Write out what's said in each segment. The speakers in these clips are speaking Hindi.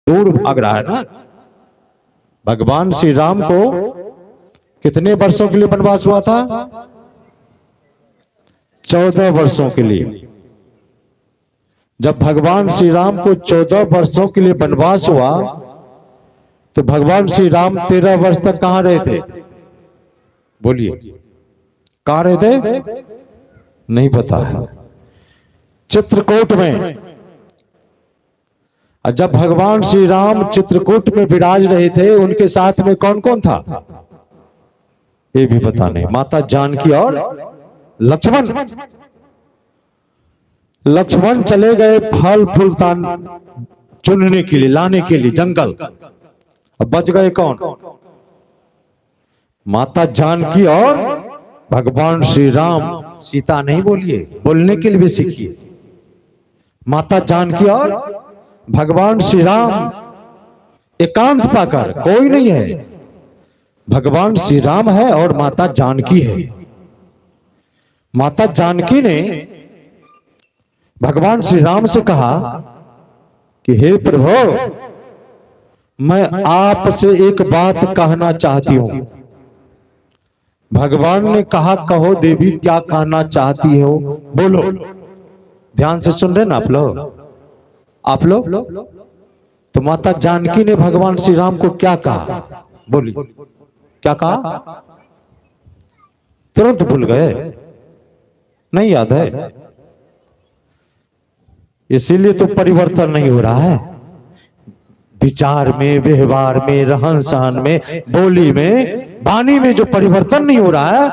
दूर भाग रहा है ना। भगवान श्री राम को कितने वर्षों के लिए वनवास हुआ था? 14 वर्षों के लिए। जब भगवान श्री राम को 14 वर्षों के लिए वनवास हुआ तो भगवान श्री राम 13 वर्ष तक कहां रहे थे? बोलिए, कहां रहे थे? नहीं पता है। चित्रकूट में। और जब भगवान श्री राम चित्रकूट में विराज रहे थे, उनके साथ में कौन कौन था ये भी पता नहीं। माता जानकी और लक्ष्मण। लक्ष्मण चले गए फल फूल चुनने के लिए, लाने के लिए जंगल। अब बच गए कौन? माता जानकी और भगवान श्री राम। सीता नहीं बोलिए, बोलने के लिए भी सीखिए। माता जानकी और भगवान श्री राम एकांत पाकर, कोई नहीं है, भगवान श्री राम है और माता जानकी है। माता जानकी ने भगवान श्री राम से कहा कि हे प्रभु, मैं आपसे एक बात कहना चाहती हूं। भगवान ने कहा, कहो देवी, क्या कहना चाहती हो, बोलो। ध्यान से सुन रहे ना आप लोग? तो माता जानकी ने भगवान श्री राम को क्या कहा? बोलिए, क्या कहा? तुरंत भूल गए, नहीं याद है। इसीलिए तो परिवर्तन नहीं हो रहा है। विचार में, व्यवहार में, रहन सहन में, बोली में, वाणी में जो परिवर्तन नहीं हो रहा है,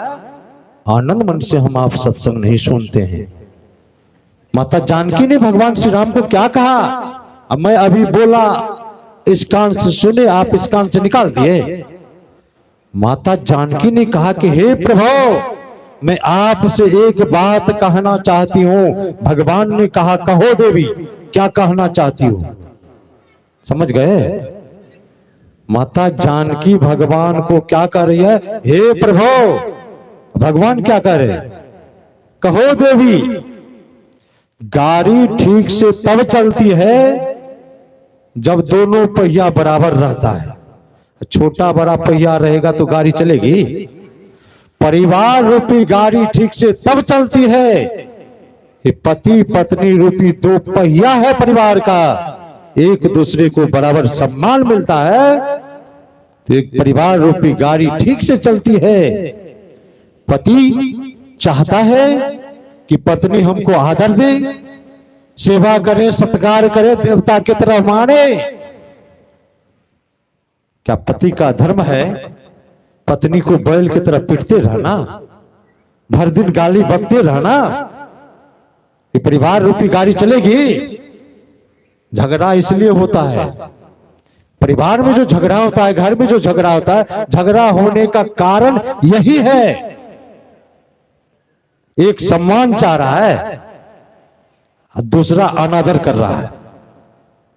आनंद मन से हम आप सत्संग नहीं सुनते हैं। माता जानकी ने भगवान श्री राम को क्या कहा? अब मैं अभी बोला, इस कान से सुने, आप इस कान से निकाल दिए। माता जानकी ने कहा कि हे प्रभु, मैं आपसे एक बात कहना चाहती हूं। भगवान ने कहा, कहो देवी, क्या कहना चाहती हो? समझ गए? माता जानकी भगवान को क्या कह रही है? हे प्रभु। भगवान क्या कह रहे? कहो देवी। गाड़ी ठीक से तब चलती है जब दोनों पहिया बराबर रहता है। छोटा बड़ा पहिया रहेगा तो गाड़ी चलेगी? परिवार रूपी गाड़ी ठीक से तब चलती है, पति पत्नी रूपी दो पहिया है परिवार का, एक दूसरे को बराबर सम्मान मिलता है तो एक परिवार रूपी गाड़ी ठीक से चलती है। पति चाहता है कि पत्नी हमको आदर दे, सेवा करे, सत्कार करे, देवता की तरह माने। क्या पति का धर्म है पत्नी को बैल की तरह पीटते रहना, भर दिन गाली बकते रहना? ये परिवार रूपी गाड़ी चलेगी? झगड़ा इसलिए होता है, परिवार में जो झगड़ा होता है, घर में जो झगड़ा होता है, झगड़ा होने का कारण यही है। एक सम्मान चाह रहा है, दूसरा अनादर कर रहा है।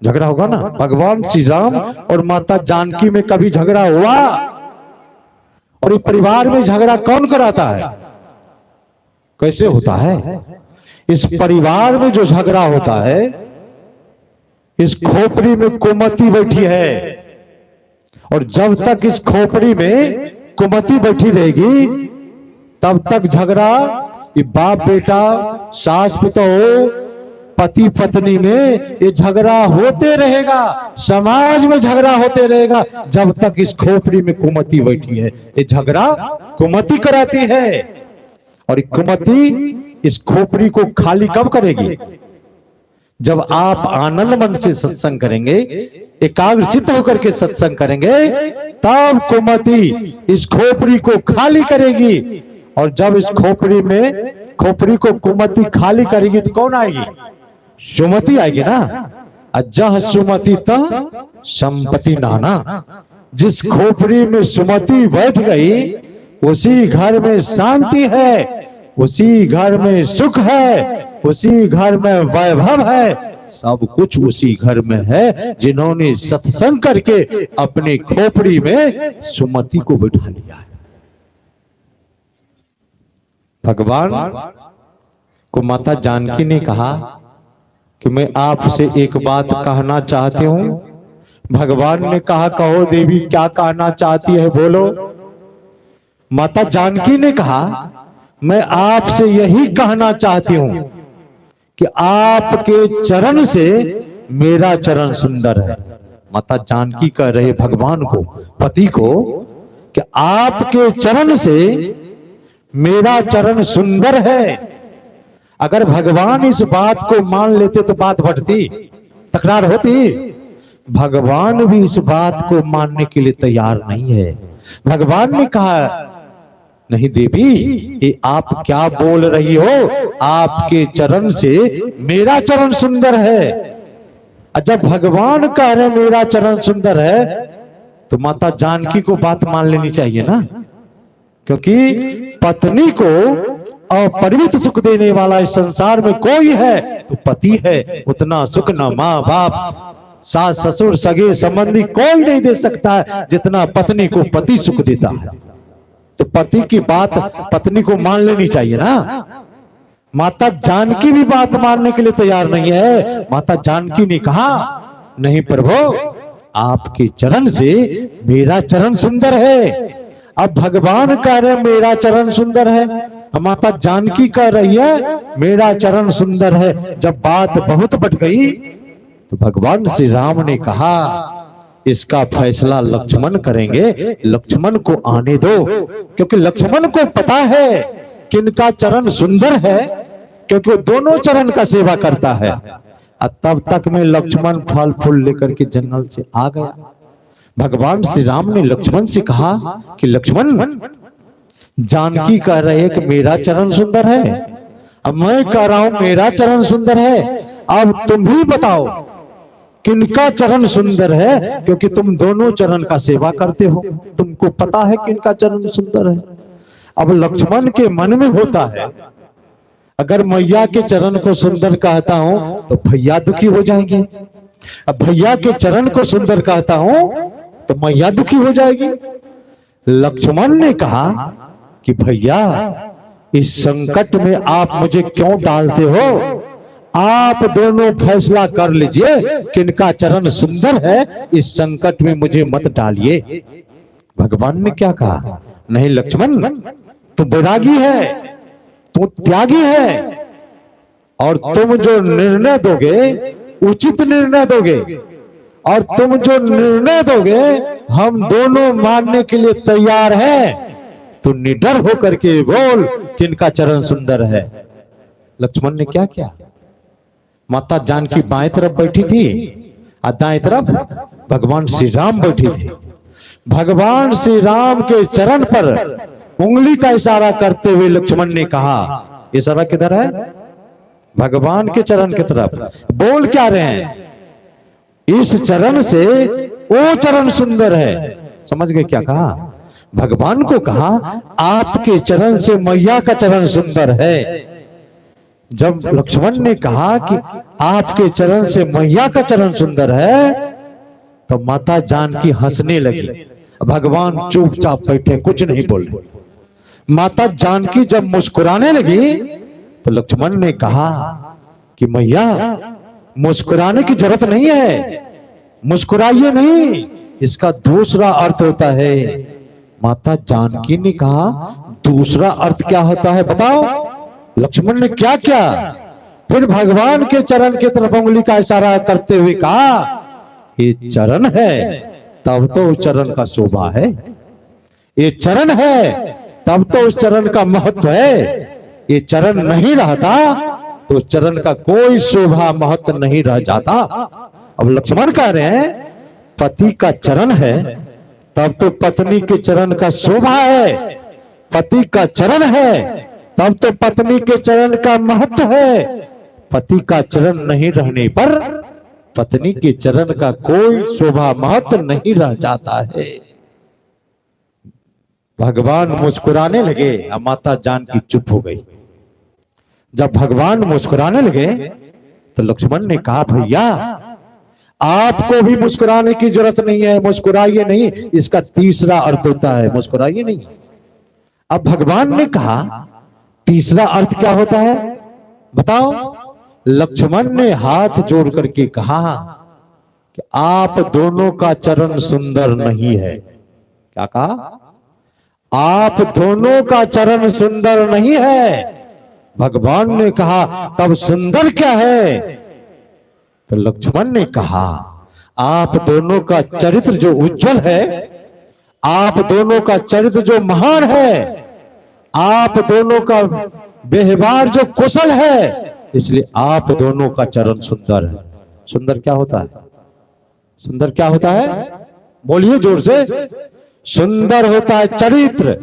झगड़ा होगा ना? भगवान श्री राम और माता जानकी में कभी झगड़ा हुआ? और ये परिवार में झगड़ा कौन कराता है? कैसे होता है? इस परिवार में जो झगड़ा होता है, इस खोपड़ी में कुमति बैठी है, और जब तक इस खोपड़ी में कुमति बैठी रहेगी तब तक झगड़ा, ये बाप बेटा, सास पिताओं, पति पत्नी में ये झगड़ा होते रहेगा, समाज में झगड़ा होते रहेगा जब तक इस खोपड़ी में कुमति बैठी है। ये झगड़ा कुमति कराती है, और कुमति इस खोपड़ी को खाली कब करेगी? जब आप आनंद मन से सत्संग करेंगे, एकाग्र चित्त होकर के सत्संग करेंगे, तब कुमति इस खोपड़ी को खाली करेगी। और जब इस खोपड़ी को कुमति खाली करेगी तो कौन आएगी? सुमति आएगी ना। जह सुमति तह संपत्ति नाना। जिस खोपड़ी में सुमति बैठ गई, उसी घर में शांति है, उसी घर में सुख है, उसी घर में वैभव है, सब कुछ उसी घर में है जिन्होंने सत्संग करके अपने खोपड़ी में सुमति को बिठा लिया है। भगवान को माता जानकी ने कहा कि मैं आपसे एक बात कहना चाहती हूं। भगवान ने कहा कहो देवी क्या कहना चाहती है बोलो। माता जानकी ने कहा मैं आपसे यही कहना चाहती हूं कि आपके चरण से मेरा चरण सुंदर है। माता जानकी कह रहे भगवान को, पति को, कि आपके चरण से मेरा चरण सुंदर है। अगर भगवान इस बात को मान लेते तो बात बढ़ती, तकरार होती। भगवान भी इस बात को मानने के लिए तैयार नहीं है। भगवान ने कहा नहीं देवी, ये आप क्या बोल रही हो, आपके चरण से मेरा चरण सुंदर है। जब भगवान कह रहे मेरा चरण सुंदर है तो माता जानकी को बात मान लेनी चाहिए ना, क्योंकि पत्नी को अपरिमित सुख देने वाला इस संसार में कोई है तो पति है। उतना सुख न माँ बाप, सास ससुर, सगे संबंधी कोई नहीं दे सकता है जितना पत्नी को पति सुख देता है। तो पति की बात पत्नी को मान लेनी चाहिए ना। माता जानकी भी बात मानने के लिए तैयार नहीं है। माता जानकी ने कहा नहीं प्रभु, आपके चरण से मेरा चरण सुंदर है। अब भगवान कह रहे मेरा चरण सुंदर है, माता जानकी कह रही है मेरा चरण सुंदर है। जब बात बहुत बढ़ गई तो भगवान श्री राम ने कहा इसका फैसला लक्ष्मण करेंगे, लक्ष्मण को आने दो, क्योंकि लक्ष्मण को पता है कि इनका चरण सुंदर है, क्योंकि वो दोनों चरण का सेवा करता है। तब तक में लक्ष्मण फल फूल लेकर के जंगल से आ गया। भगवान श्री राम ने लक्ष्मण से कहा कि लक्ष्मण, जानकी कह रहे कि मेरा चरण सुंदर है, अब मैं कह रहा हूं मेरा चरण सुंदर है, अब तुम ही बताओ किनका चरण सुंदर है, क्योंकि तुम दोनों चरण का सेवा करते हो, तुमको पता है किनका चरण सुंदर है। अब लक्ष्मण के मन में होता है अगर मैया के चरण को सुंदर कहता हूं तो भैया दुखी हो जाएंगे, अब भैया के चरण को सुंदर कहता हूं तो मैया दुखी हो जाएगी। लक्ष्मण ने कहा कि भैया इस संकट में आप मुझे क्यों डालते हो, आप दोनों फैसला कर लीजिए किनका चरण सुंदर है, इस संकट में मुझे मत डालिए। भगवान ने क्या कहा, नहीं लक्ष्मण, तू बैरागी है, तू त्यागी है, और तुम जो निर्णय दोगे उचित निर्णय दोगे, और तुम जो निर्णय दोगे हम दोनों मानने के लिए तैयार हैं। तो निडर होकर के बोल किनका चरण सुंदर है। लक्ष्मण ने क्या किया, माता जानकी बाएं तरफ बैठी थी और दाएं तरफ भगवान श्री राम बैठी थी। भगवान श्री राम के चरण पर उंगली का इशारा करते हुए लक्ष्मण ने कहा, इशारा किधर है, भगवान के चरण की तरफ। बोल क्या रहे हैं, इस चरण से वो चरण सुंदर है। समझ गए क्या कहा, भगवान को कहा आपके चरण से मैया का चरण सुंदर है। जब लक्ष्मण ने कहा कि आपके चरण से मैया का चरण सुंदर है तो माता जानकी हंसने लगी। भगवान चुपचाप बैठे, कुछ नहीं बोले। माता जानकी जब मुस्कुराने लगी तो लक्ष्मण ने कहा कि मैया मुस्कुराने की जरूरत नहीं है, मुस्कुराइए नहीं, इसका दूसरा अर्थ होता है। माता जानकी ने कहा दूसरा अर्थ क्या होता है बताओ। लक्ष्मण ने क्या क्या, फिर भगवान के चरण की तरफ उंगली का इशारा करते हुए कहा ये चरण है तब तो उस चरण का शोभा है, ये चरण है तब तो उस चरण का महत्व है, ये चरण नहीं रहता तो उस चरण का कोई शोभा महत्व नहीं रह जाता। अब लक्ष्मण कह रहे हैं पति का चरण है तब तो पत्नी के चरण का शोभा है, पति का चरण है तब तो पत्नी के चरण का महत्व है, पति का चरण नहीं रहने पर पत्नी के चरण का कोई शोभा महत्व नहीं रह जाता है। भगवान मुस्कुराने लगे, अब माता जानकी चुप हो गई। जब भगवान मुस्कुराने लगे तो लक्ष्मण ने कहा भैया आपको भी मुस्कुराने की जरूरत नहीं है, मुस्कुराइए नहीं, इसका तीसरा अर्थ होता है मुस्कुराइए नहीं। अब भगवान ने कहा तीसरा अर्थ क्या होता है बताओ। लक्ष्मण ने हाथ जोड़ करके कहा कि आप दोनों का चरण सुंदर नहीं है। क्या कहा? आप दोनों का चरण सुंदर नहीं है। भगवान ने कहा तब सुंदर क्या है? तो लक्ष्मण ने कहा आप दोनों का चरित्र जो उज्जवल है, आप दोनों का चरित्र जो महान है, आप दोनों का व्यवहार जो कुशल है, इसलिए आप दोनों का चरण सुंदर है। सुंदर क्या होता है? सुंदर क्या होता है? बोलिए जोर से। सुंदर होता है चरित्र।